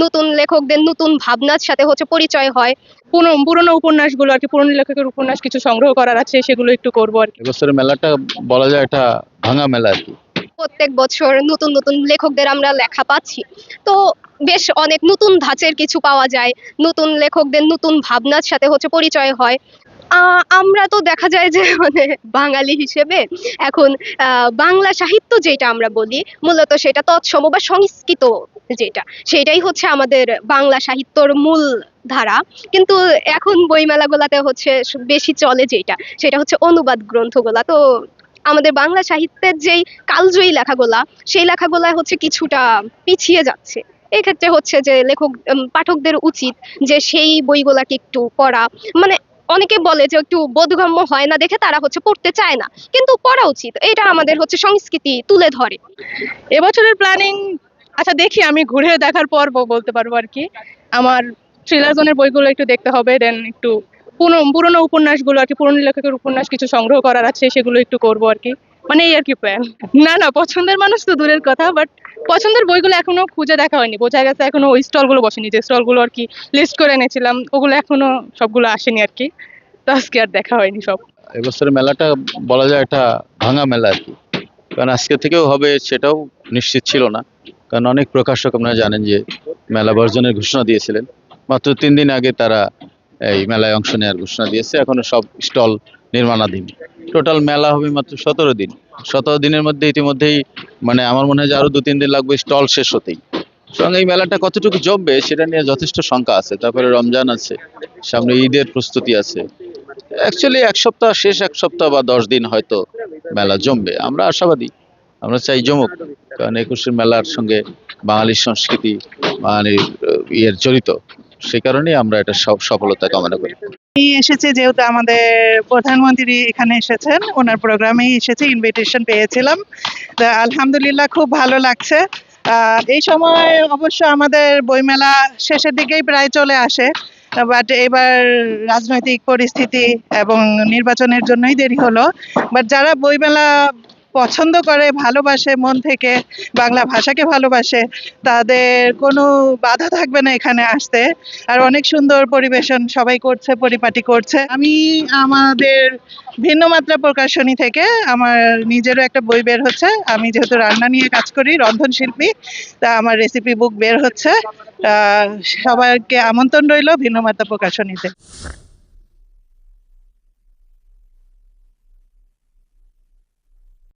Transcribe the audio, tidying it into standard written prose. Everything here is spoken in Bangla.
নতুন লেখকদের নতুন ভাবনার সাথে হচ্ছে পরিচয় হয়। পুরোনো উপন্যাসগুলো আর কি, পুরোনো লেখকের উপন্যাস কিছু সংগ্রহ করার আছে, সেগুলো একটু করবো আর কি। এবছরের মেলাটা বলা যায় এটা ভাঙা মেলা আর কি। প্রত্যেক বছর নতুন নতুন লেখকদের আমরা লেখা পাচ্ছি, তো বেশ অনেক নতুন ধাঁচের কিছু পাওয়া যায়, নতুন লেখকদের নতুন ভাবনার সাথে হচ্ছে পরিচয় হয়। আমরা তো দেখা যায় যে মানে বাঙালি হিসেবে এখন বাংলা সাহিত্য যেটা আমরা বলি মূলত সেটা তৎসম বা সংস্কৃত, যেটা সেটাই হচ্ছে আমাদের বাংলা সাহিত্যর মূল ধারা। কিন্তু এখন বইমেলাগুলাতে হচ্ছে বেশি চলে যেটা, সেটা হচ্ছে অনুবাদ গ্রন্থগুলা। তো আমাদের বাংলা সাহিত্যের যেই কালজয়ী লেখাগুলা, সেই লেখাগুলা হচ্ছে কিছুটা পিছিয়ে যাচ্ছে। এক্ষেত্রে হচ্ছে যে লেখক পাঠকদের উচিত যে সেই বইগুলাকে একটু পড়া, মানে অনেকে বলে যে একটু বোধগম্য হয় না দেখে তারা হচ্ছে পড়তে চায় না, কিন্তু পড়া উচিত, এটা আমাদের হচ্ছে সংস্কৃতি তুলে ধরে। এবছরের প্ল্যানিং, আচ্ছা দেখি, আমি ঘুরে দেখার পর বলতে পারবো আর কি। আমার থ্রিলার জনের বইগুলো একটু দেখতে হবে, দেন একটু পুরোনো উপন্যাসগুলো আর কি, পুরোনো লেখকের উপন্যাস কিছু সংগ্রহ করার আছে, সেগুলো একটু করবো আর কি। মানে এই আর কি প্ল্যান। না না, পছন্দের মানুষ তো দূরের কথা, বাট পছন্দের বইগুলো এখনো খুঁজে দেখা হয়নি, বোঝা গেছে এখনো ওই স্টলগুলো বসেনি, যে স্টলগুলো আর কি লিস্ট করে এনেছিলাম ওগুলো এখনো সবগুলো আসেনি আর কি। তো আজকে আর দেখা হয়নি সব। এবছরের মেলাটা বলা যায় এটা ভাঙা মেলা আর কি। কারণ আজকে থেকেও হবে সেটাও নিশ্চিত ছিল না। কারণ অনেক প্রকাশক আপনারা জানেন যে মেলা বর্জনের ঘোষণা দিয়েছিলেন, মাত্র 3 দিন আগে তারা এই মেলায় অংশ নেওয়ার ঘোষণা দিয়েছে। এখনো সব স্টল নির্মাণাধীন। টোটাল মেলা হবে মাত্র 17 দিন। 17 দিনের মধ্যে ইতিমধ্যেই মানে আমার মনে হয় যে আরো 2-3 দিন লাগবে স্টল শেষ হতেই। সুতরাং এই মেলাটা কতটুকু জমবে সেটা নিয়ে যথেষ্ট শঙ্কা আছে। তারপরে রমজান আছে, সামনে ঈদের প্রস্তুতি আছে। অ্যাকচুয়ালি এক সপ্তাহ বা 10 দিন হয়তো মেলা জমবে, আমরা আশাবাদী। আমরা চাই জমুক, কারণ 21এর মেলার সঙ্গে বাঙালির সংস্কৃতি, বাঙালির ইয়ের জড়িত। সেই কারণেই আমরা এটা সফলতা কামনা করি। এসেছে যেহেতু আমাদের প্রধানমন্ত্রী এখানে এসেছেন, ওনার প্রোগ্রামেই এসেছে, ইনভিটেশন পেয়েছিলাম। তো আলহামদুলিল্লাহ খুব ভালো লাগছে। এই সময় অবশ্য আমাদের বইমেলা শেষের দিকেই প্রায় চলে আসে, বাট এবার রাজনৈতিক পরিস্থিতি এবং নির্বাচনের জন্যই দেরি হলো। বাট যারা বইমেলা পছন্দ করে, ভালোবাসে, মন থেকে বাংলা ভাষাকে ভালোবাসে, তাদের কোনো বাধা থাকবে না এখানে আসতে। আর অনেক সুন্দর পরিবেশন সবাই করছে, পরিপাটি করছে। আমি আমাদের ভিন্ন মাত্রা প্রকাশনী থেকে আমার নিজেরও একটা বই বের হচ্ছে। আমি যেহেতু রান্না নিয়ে কাজ করি, রন্ধন শিল্পী, তা আমার রেসিপি বুক বের হচ্ছে। সবাইকে আমন্ত্রণ রইল ভিন্ন মাত্রা প্রকাশনীতে।